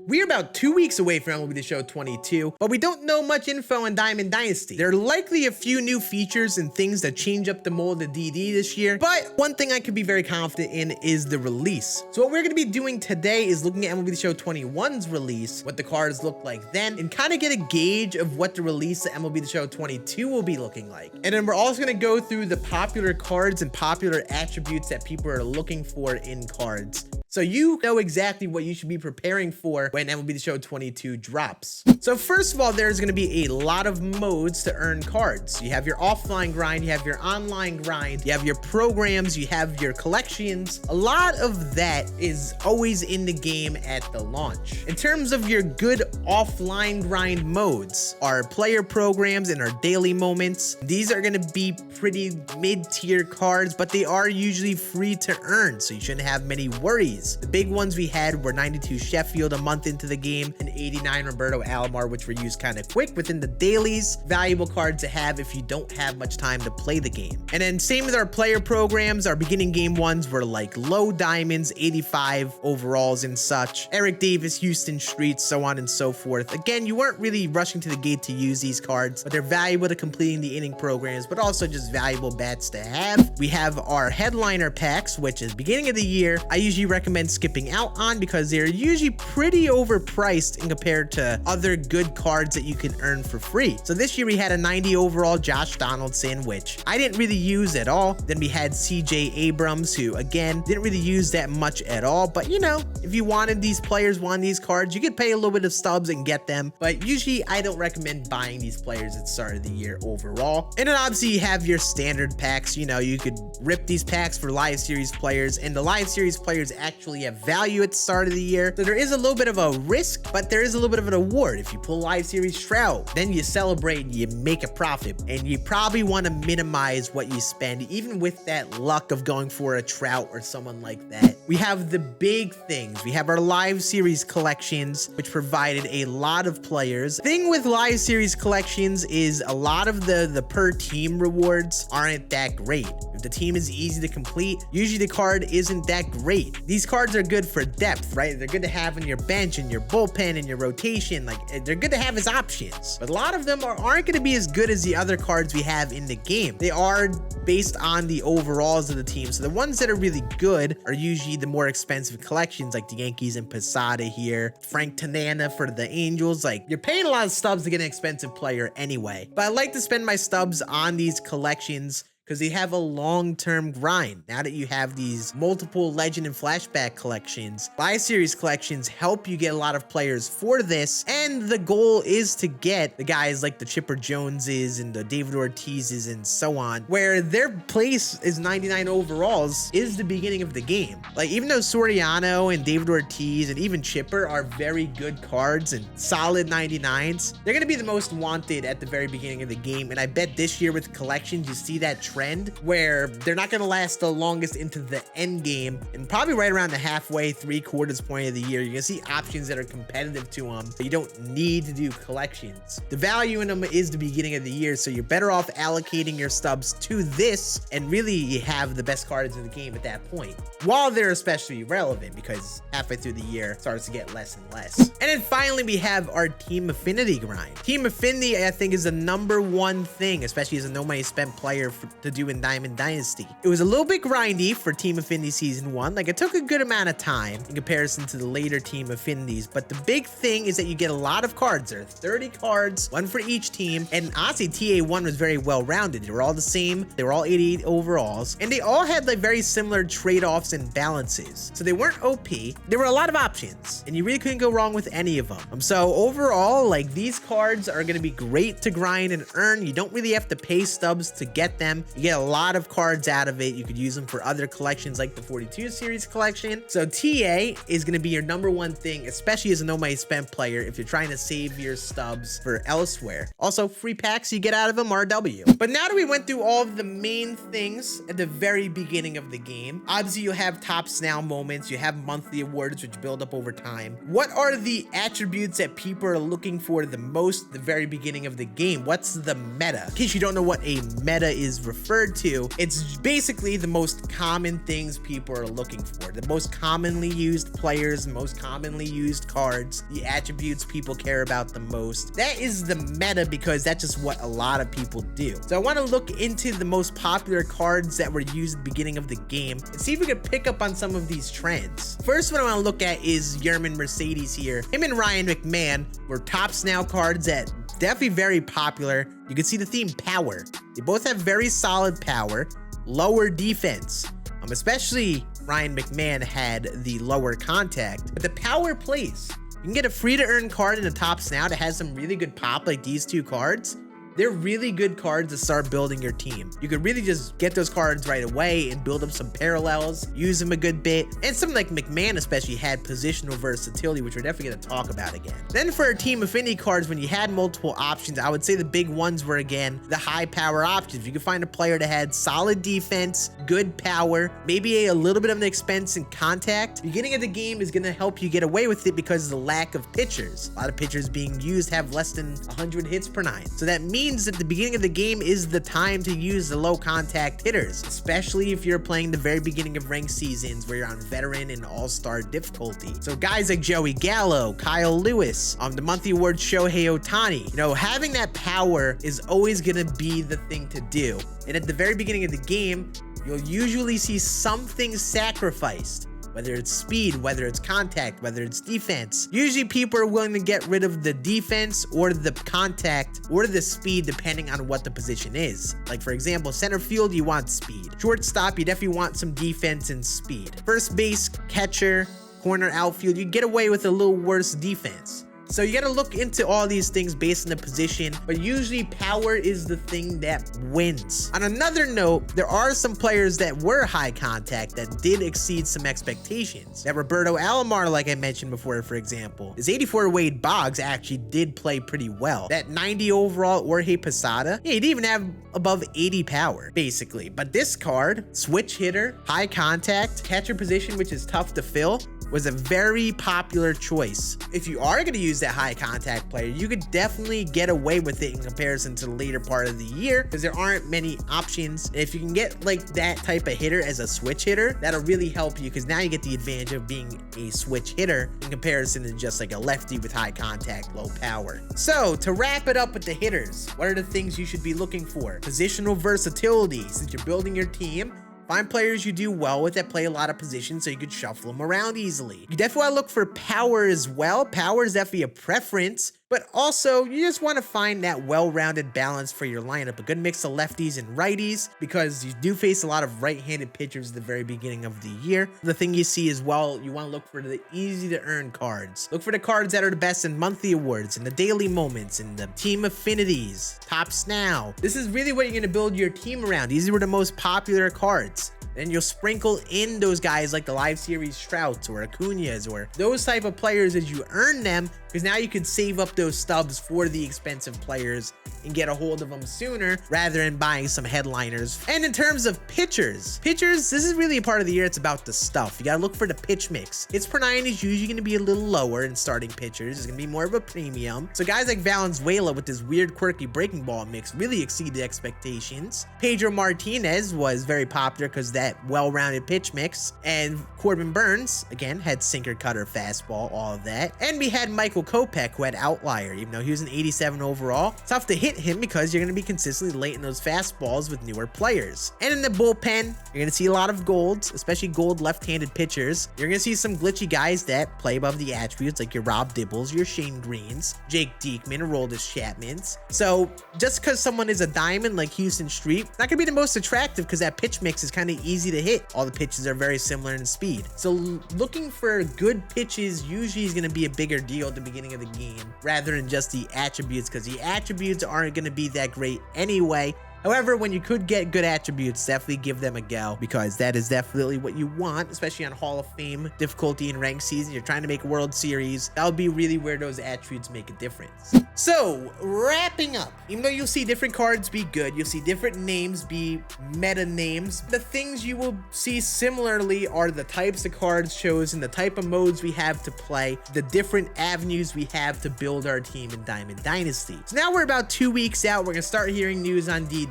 We are about 2 weeks away from MLB The Show 22, but we don't know much info on Diamond Dynasty. There are likely a few new features and things that change up the mold of DD this year, but one thing I could be very confident in is the release. So what we're going to be doing today is looking at MLB The Show 21's release, what the cards look like then, and kind of get a gauge of what the release of MLB The Show 22 will be looking like. And then we're also going to go through the popular cards and popular attributes that people are looking for in cards, so you know exactly what you should be preparing for when MLB The Show 22 drops. So first of all, there's going to be a lot of modes to earn cards. You have your offline grind, you have your online grind, you have your programs, you have your collections. A lot of that is always in the game at the launch. In terms of your good offline grind modes, our player programs and our daily moments, these are going to be pretty mid-tier cards, but they are usually free to earn, so you shouldn't have many worries. The big ones we had were 92 Sheffield a month into the game and 89 Roberto Alomar, which were used kind of quick within the dailies. Valuable cards to have if you don't have much time to play the game. And then same with our player programs. Our beginning game ones were like low diamonds, 85 overalls and such. Eric Davis, Houston Streets, so on and so forth. Again, you weren't really rushing to the gate to use these cards, but they're valuable to completing the inning programs, but also just valuable bats to have. We have our headliner packs, which is beginning of the year. I usually recommend skipping out on because they're usually pretty overpriced in compared to other good cards that you can earn for free. So this year we had a 90 overall Josh Donaldson, which I didn't really use at all. Then we had CJ Abrams, who again didn't really use that much at all, but you know, if you wanted these players, wanted these cards, you could pay a little bit of stubs and get them, but usually I don't recommend buying these players at the start of the year overall. And then obviously you have your standard packs. You know, you could rip these packs for live series players, and the live series players actually have value at the start of the year. So there is a little bit of a risk, but there is a little bit of an award. If you pull live series Trout, then you celebrate and you make a profit, and you probably want to minimize what you spend, even with that luck of going for a Trout or someone like that. We have the big things. We have our live series collections, which provided a lot of players. Thing with live series collections is a lot of the per team rewards aren't that great. If the team is easy to complete, usually the card isn't that great. These cards are good for depth, right? They're good to have in your bench and your bullpen and your rotation. Like, they're good to have as options, but a lot of them aren't going to be as good as the other cards we have in the game. They are based on the overalls of the team. So the ones that are really good are usually the more expensive collections, like the Yankees and Posada here, Frank Tanana for the Angels. Like, you're paying a lot of stubs to get an expensive player anyway, but I like to spend my stubs on these collections because they have a long-term grind. Now that you have these multiple legend and flashback collections, live series collections help you get a lot of players for this, and the goal is to get the guys like the Chipper Joneses and the David Ortizes and so on, where their place is 99 overalls is the beginning of the game. Like, even though Soriano and David Ortiz and even Chipper are very good cards and solid 99s, they're gonna be the most wanted at the very beginning of the game, and I bet this year with collections, you see that trend where they're not going to last the longest into the end game, and probably right around the halfway, 3/4 point of the year, you're going to see options that are competitive to them. You don't need to do collections. The value in them is the beginning of the year, so you're better off allocating your stubs to this and really have the best cards in the game at that point, while they're especially relevant, because halfway through the year it starts to get less and less. And then finally we have our Team Affinity grind. Team Affinity, I think, is the #1 thing, especially as a no money spent player to do in Diamond Dynasty. It was a little bit grindy for Team Affinity Season 1. Like, it took a good amount of time in comparison to the later Team Affinities, but the big thing is that you get a lot of cards. There are 30 cards, one for each team, and honestly, TA1 was very well-rounded. They were all the same. They were all 88 overalls, and they all had like very similar trade-offs and balances. So they weren't OP. There were a lot of options, and you really couldn't go wrong with any of them. So overall, like, these cards are going to be great to grind and earn. You don't really have to pay stubs to get them. You get a lot of cards out of it. You could use them for other collections like the 42 series collection. So TA is going to be your #1 thing, especially as a no money spent player if you're trying to save your stubs for elsewhere. Also, free packs you get out of them are W. But now that we went through all of the main things at the very beginning of the game, obviously you'll have tops now moments, you have monthly awards which build up over time. What are the attributes that people are looking for the most at the very beginning of the game? What's the meta? In case you don't know what a meta is referring referred to. It's basically the most common things people are looking for, the most commonly used players, most commonly used cards, the attributes people care about the most. That is the meta because that's just what a lot of people do. So I want to look into the most popular cards that were used at the beginning of the game and see if we can pick up on some of these trends. First one I want to look at is Yerman Mercedes here. Him and Ryan McMahon were tops now cards that definitely very popular. You can see the theme power. They both have very solid power, lower defense. Especially Ryan McMahon had the lower contact, but the power plays. You can get a free to earn card in the tops now that has some really good pop like these two cards. They're really good cards to start building your team. You could really just get those cards right away and build up some parallels, use them a good bit. And something like McMahon especially had positional versatility, which we're definitely going to talk about again. Then for our team affinity cards, when you had multiple options, I would say the big ones were, again, the high power options. You could find a player that had solid defense, good power, maybe a little bit of an expense in contact. Beginning of the game is going to help you get away with it because of the lack of pitchers. A lot of pitchers being used have less than 100 hits per 9. So that means that the beginning of the game is the time to use the low contact hitters, especially if you're playing the very beginning of ranked seasons where you're on veteran and all-star difficulty. So guys like Joey Gallo, Kyle Lewis, the monthly award Shohei Ohtani, having that power is always gonna be the thing to do. And at the very beginning of the game, you'll usually see something sacrificed. Whether it's speed, whether it's contact, whether it's defense. Usually people are willing to get rid of the defense or the contact or the speed depending on what the position is. Like for example, center field, you want speed. Shortstop, you definitely want some defense and speed. First base, catcher, corner, outfield, you get away with a little worse defense. So you gotta look into all these things based on the position, but usually power is the thing that wins. On another note, there are some players that were high contact that did exceed some expectations. That Roberto Alomar, like I mentioned before, for example. His 84 Wade Boggs actually did play pretty well. That 90 overall Jorge Posada, he didn't even have above 80 power, basically. But this card, switch hitter, high contact, catcher position, which is tough to fill, was a very popular choice. If you are going to use that high contact player, you could definitely get away with it in comparison to the later part of the year because there aren't many options. And if you can get like that type of hitter as a switch hitter, that'll really help you because now you get the advantage of being a switch hitter in comparison to just like a lefty with high contact, low power. So to wrap it up with the hitters, what are the things you should be looking for? Positional versatility. Since you're building your team, find players you do well with that play a lot of positions so you could shuffle them around easily. You definitely want to look for power as well. Power is definitely a preference, but also you just want to find that well-rounded balance for your lineup. A good mix of lefties and righties because you do face a lot of right-handed pitchers at the very beginning of the year. The thing you see as well, you want to look for the easy-to-earn cards. Look for the cards that are the best in monthly awards and the daily moments and the team affinities, tops now. This is really what you're going to build your team around. These were the most popular cards. Then you'll sprinkle in those guys like the live series Trouts or Acuñas or those type of players as you earn them, because now you could save up those stubs for the expensive players and get a hold of them sooner rather than buying some headliners. And in terms of pitchers, this is really a part of the year. It's about the stuff. You gotta look for the pitch mix. Hits per 9 is usually gonna be a little lower in starting pitchers. It's gonna be more of a premium. So guys like Valenzuela with this weird quirky breaking ball mix really exceeded expectations. Pedro Martinez was very popular because that well-rounded pitch mix. And Corbin Burns, again, had sinker, cutter, fastball, all of that. And we had Michael Kopech, who had outlier, even though he was an 87 overall. Tough to hit him because you're going to be consistently late in those fastballs with newer players. And in the bullpen, you're going to see a lot of golds, especially gold left-handed pitchers. You're going to see some glitchy guys that play above the attributes like your Rob Dibbles, your Shane Greens, Jake Diekman, Aroldis Chapmans. So just because someone is a diamond like Houston Street, not going to be the most attractive because that pitch mix is kind of easy to hit. All the pitches are very similar in speed. So looking for good pitches usually is going to be a bigger deal at the beginning of the game rather than just the attributes, because the attributes aren't going to be that great anyway. However, when you could get good attributes, definitely give them a go because that is definitely what you want, especially on Hall of Fame difficulty in ranked season. You're trying to make a World Series. That would be really where those attributes make a difference. So, wrapping up, even though you'll see different cards be good, you'll see different names be meta names, the things you will see similarly are the types of cards chosen, the type of modes we have to play, the different avenues we have to build our team in Diamond Dynasty. So now we're about 2 weeks out. We're going to start hearing news on DD.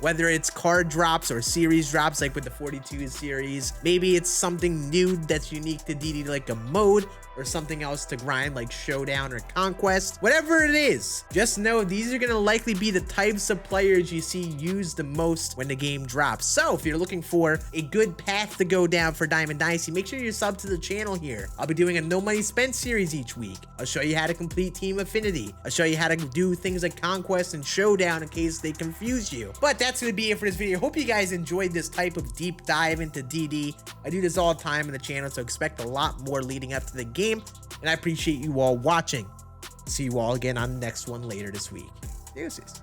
whether it's card drops or series drops like with the 42 series. Maybe it's something new that's unique to DD, like a mode or something else to grind like Showdown or Conquest. Whatever it is, just know these are gonna likely be the types of players you see used the most when the game drops. So if you're looking for a good path to go down for Diamond Dynasty, make sure you're sub to the channel here. I'll be doing a no money spent series each week. I'll show you how to complete Team Affinity. I'll show you how to do things like Conquest and Showdown in case they confuse you. But that's gonna be it for this video. Hope you guys enjoyed this type of deep dive into DD. I do this all the time in the channel, so expect a lot more leading up to the game. And I appreciate you all watching. See you all again on the next one later this week. Deuces.